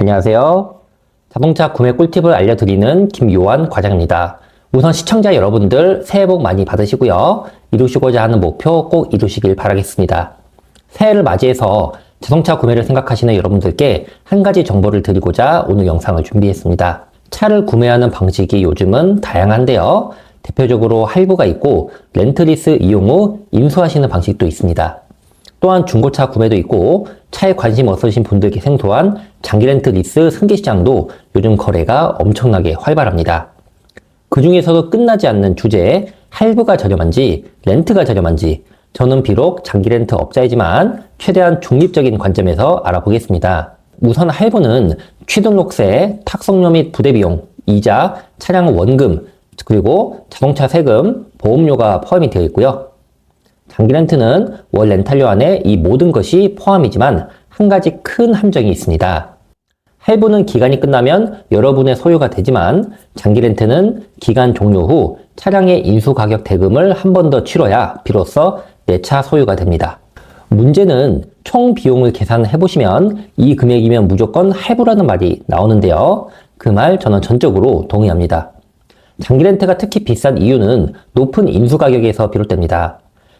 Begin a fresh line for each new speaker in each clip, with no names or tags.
안녕하세요. 자동차 구매 꿀팁을 알려드리는 김요한 과장입니다. 우선 시청자 여러분들 새해 복 많이 받으시고요. 이루시고자 하는 목표 꼭 이루시길 바라겠습니다. 새해를 맞이해서 자동차 구매를 생각하시는 여러분들께 한 가지 정보를 드리고자 오늘 영상을 준비했습니다. 차를 구매하는 방식이 요즘은 다양한데요. 대표적으로 할부가 있고 렌트리스 이용 후 인수하시는 방식도 있습니다. 또한 중고차 구매도 있고 차에 관심 없으신 분들께 생소한 장기 렌트 리스 승계 시장도 요즘 거래가 엄청나게 활발합니다. 그 중에서도 끝나지 않는 주제, 할부가 저렴한지 렌트가 저렴한지 저는 비록 장기 렌트 업자이지만 최대한 중립적인 관점에서 알아보겠습니다. 우선 할부는 취등록세, 탁송료 및 부대비용, 이자, 차량 원금, 그리고 자동차 세금, 보험료가 포함이 되어 있고요. 장기 렌트는 월 렌탈료 안에 이 모든 것이 포함이지만 한 가지 큰 함정이 있습니다. 할부는 기간이 끝나면 여러분의 소유가 되지만 장기 렌트는 기간 종료 후 차량의 인수 가격 대금을 한 번 더 치러야 비로소 내 차 소유가 됩니다. 문제는 총 비용을 계산해 보시면 이 금액이면 무조건 할부라는 말이 나오는데요. 그 말 저는 전적으로 동의합니다. 장기 렌트가 특히 비싼 이유는 높은 인수 가격에서 비롯됩니다.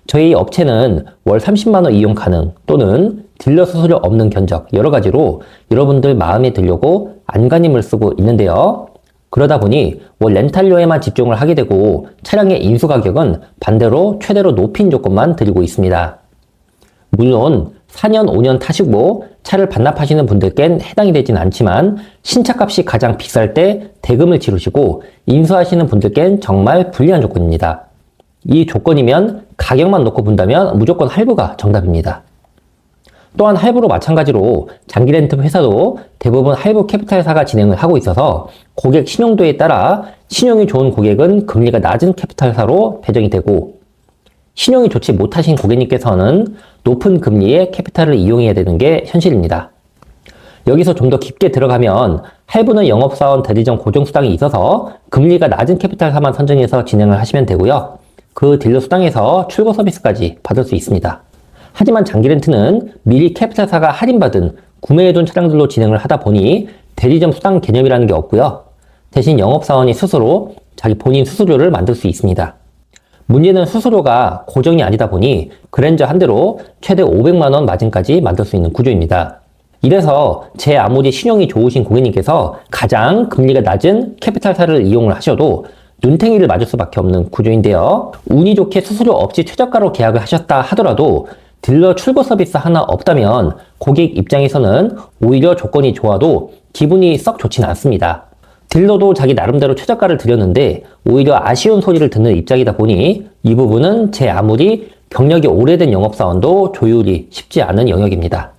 저희 업체는 월 30만원 이용 가능 또는 딜러 수수료 없는 견적 여러 가지로 여러분들 마음에 들려고 안간힘을 쓰고 있는데요. 그러다 보니 월 렌탈료에만 집중을 하게 되고 차량의 인수 가격은 반대로 최대로 높인 조건만 드리고 있습니다. 물론 4년, 5년 타시고 차를 반납하시는 분들께는 해당이 되진 않지만 신차값이 가장 비쌀 때 대금을 치르시고 인수하시는 분들께는 정말 불리한 조건입니다. 이 조건이면 가격만 놓고 본다면 무조건 할부가 정답입니다. 또한 할부로 마찬가지로 장기 렌트 회사도 대부분 할부 캐피탈사가 진행을 하고 있어서 고객 신용도에 따라 신용이 좋은 고객은 금리가 낮은 캐피탈사로 배정이 되고 신용이 좋지 못하신 고객님께서는 높은 금리의 캐피탈을 이용해야 되는 게 현실입니다. 여기서 좀 더 깊게 들어가면 할부는 영업사원 대리점 고정수당이 있어서 금리가 낮은 캐피탈사만 선정해서 진행을 하시면 되고요. 그 딜러 수당에서 출고 서비스까지 받을 수 있습니다. 하지만 장기 렌트는 미리 캐피탈사가 할인받은 구매해둔 차량들로 진행을 하다 보니 대리점 수당 개념이라는 게 없고요. 대신 영업사원이 스스로 자기 본인 수수료를 만들 수 있습니다. 문제는 수수료가 고정이 아니다 보니 그랜저 한 대로 최대 500만원 마진까지 만들 수 있는 구조입니다. 이래서 제 아무리 신용이 좋으신 고객님께서 가장 금리가 낮은 캐피탈사를 이용을 하셔도 눈탱이를 맞을 수밖에 없는 구조인데요. 운이 좋게 수수료 없이 최저가로 계약을 하셨다 하더라도 딜러 출고 서비스 하나 없다면 고객 입장에서는 오히려 조건이 좋아도 기분이 썩 좋지는 않습니다. 딜러도 자기 나름대로 최저가를 드렸는데 오히려 아쉬운 소리를 듣는 입장이다 보니 이 부분은 제 아무리 경력이 오래된 영업사원도 조율이 쉽지 않은 영역입니다.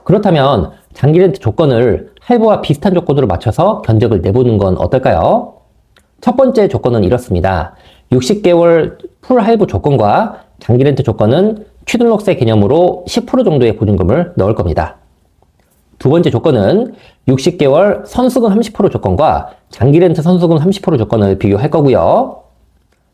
그렇다면 장기 렌트 조건을 할부와 비슷한 조건으로 맞춰서 견적을 내보는 건 어떨까요? 첫 번째 조건은 이렇습니다. 60개월 풀 할부 조건과 장기 렌트 조건은 취등록세 개념으로 10% 정도의 보증금을 넣을 겁니다. 두 번째 조건은 60개월 선수금 30% 조건과 장기 렌트 선수금 30% 조건을 비교할 거고요.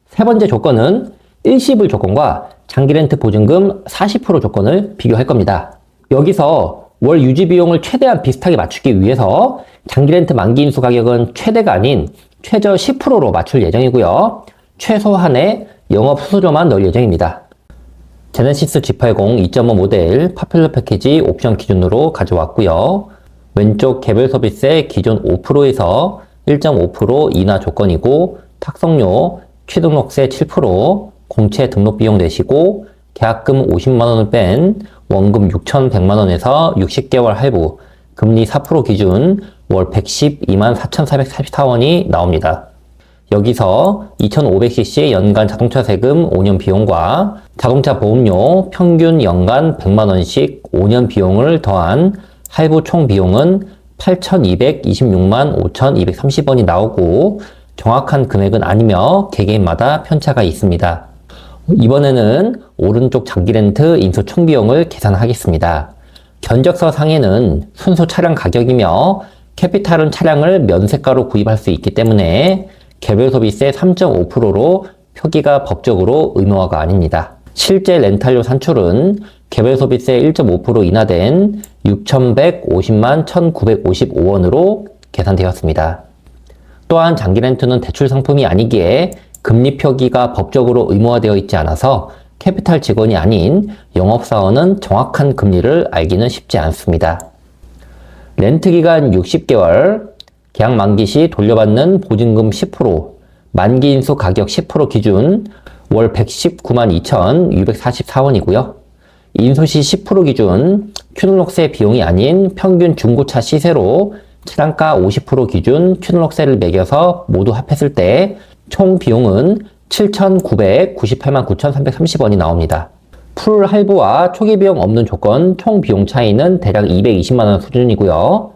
세 번째 조건은 일시불 조건과 장기 렌트 보증금 40% 조건을 비교할 겁니다. 여기서 월 유지 비용을 최대한 비슷하게 맞추기 위해서 장기 렌트 만기 인수 가격은 최대가 아닌 최저 10%로 맞출 예정이고요. 최소한의 영업 수수료만 넣을 예정입니다. 제네시스 G80 2.5 모델 파퓰러 패키지 옵션 기준으로 가져왔고요. 왼쪽 개별 서비스의 기존 5%에서 1.5% 인하 조건이고 탁송료, 취등록세 7%, 공채 등록 비용 내시고 계약금 50만원을 뺀 원금 6,100만원에서 60개월 할부, 금리 4% 기준 월 112만 4,444원이 나옵니다. 여기서 2,500cc 연간 자동차 세금 5년 비용과 자동차 보험료 평균 연간 100만원씩 5년 비용을 더한 할부 총 비용은 8,226만 5,230원이 나오고 정확한 금액은 아니며 개개인마다 편차가 있습니다. 이번에는 오른쪽 장기 렌트 인수 총 비용을 계산하겠습니다. 견적서 상에는 순수 차량 가격이며 캐피탈은 차량을 면세가로 구입할 수 있기 때문에 개별 소비세 3.5%로 표기가 법적으로 의무화가 아닙니다. 실제 렌탈료 산출은 개별 소비세 1.5% 인하된 6,150만 1,955원으로 계산되었습니다. 또한 장기 렌트는 대출 상품이 아니기에 금리 표기가 법적으로 의무화되어 있지 않아서 캐피탈 직원이 아닌 영업사원은 정확한 금리를 알기는 쉽지 않습니다. 렌트 기간 60개월, 계약 만기 시 돌려받는 보증금 10%, 만기 인수 가격 10% 기준 월 119만 2,644원이고요. 인수 시 10% 기준 큐놀록세 비용이 아닌 평균 중고차 시세로 차량가 50% 기준 큐놀록세를 매겨서 모두 합했을 때 총 비용은 7,998만 9,330원이 나옵니다. 풀 할부와 초기 비용 없는 조건 총 비용 차이는 대략 220만원 수준이고요.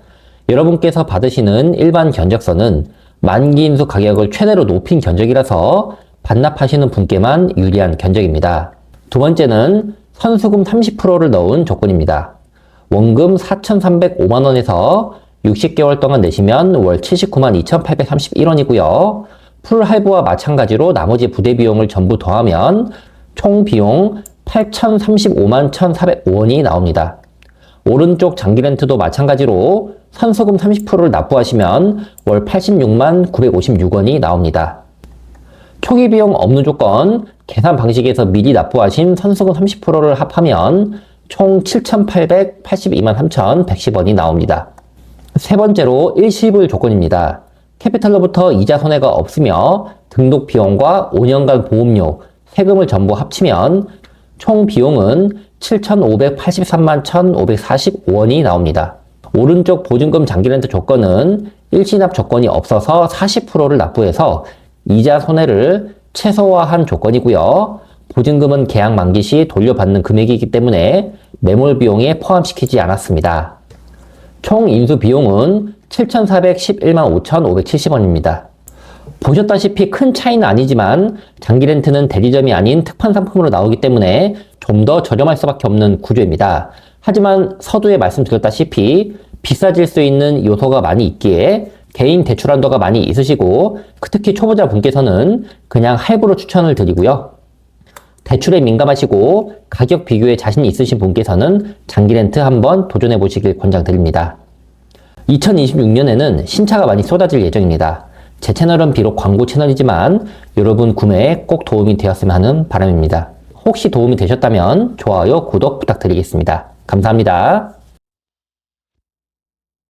여러분께서 받으시는 일반 견적서는 만기 인수 가격을 최대로 높인 견적이라서 반납하시는 분께만 유리한 견적입니다. 두 번째는 선수금 30%를 넣은 조건입니다. 원금 4,305만원에서 60개월 동안 내시면 월 79만 2,831원이고요. 풀 할부와 마찬가지로 나머지 부대 비용을 전부 더하면 총 비용 8,035만 1,405원이 나옵니다. 오른쪽 장기 렌트도 마찬가지로 선수금 30%를 납부하시면 월 86만 956원이 나옵니다. 초기 비용 없는 조건, 계산 방식에서 미리 납부하신 선수금 30%를 합하면 총 7,882만 3,110원이 나옵니다. 세 번째로 일시불 조건입니다. 캐피탈로부터 이자 손해가 없으며 등록 비용과 5년간 보험료, 세금을 전부 합치면 총 비용은 7,583만 1,545원이 나옵니다. 오른쪽 보증금 장기렌트 조건은 일시납 조건이 없어서 40%를 납부해서 이자 손해를 최소화한 조건이고요. 보증금은 계약 만기 시 돌려받는 금액이기 때문에 매몰 비용에 포함시키지 않았습니다. 총 인수 비용은 7,411만 5,570원입니다. 보셨다시피 큰 차이는 아니지만 장기 렌트는 대리점이 아닌 특판 상품으로 나오기 때문에 좀 더 저렴할 수밖에 없는 구조입니다. 하지만 서두에 말씀드렸다시피 비싸질 수 있는 요소가 많이 있기에 개인 대출 한도가 많이 있으시고 특히 초보자 분께서는 그냥 할부로 추천을 드리고요. 대출에 민감하시고 가격 비교에 자신이 있으신 분께서는 장기 렌트 한번 도전해 보시길 권장드립니다. 2026년에는 신차가 많이 쏟아질 예정입니다. 제 채널은 비록 광고 채널이지만 여러분 구매에 꼭 도움이 되었으면 하는 바람입니다. 혹시 도움이 되셨다면 좋아요, 구독 부탁드리겠습니다. 감사합니다.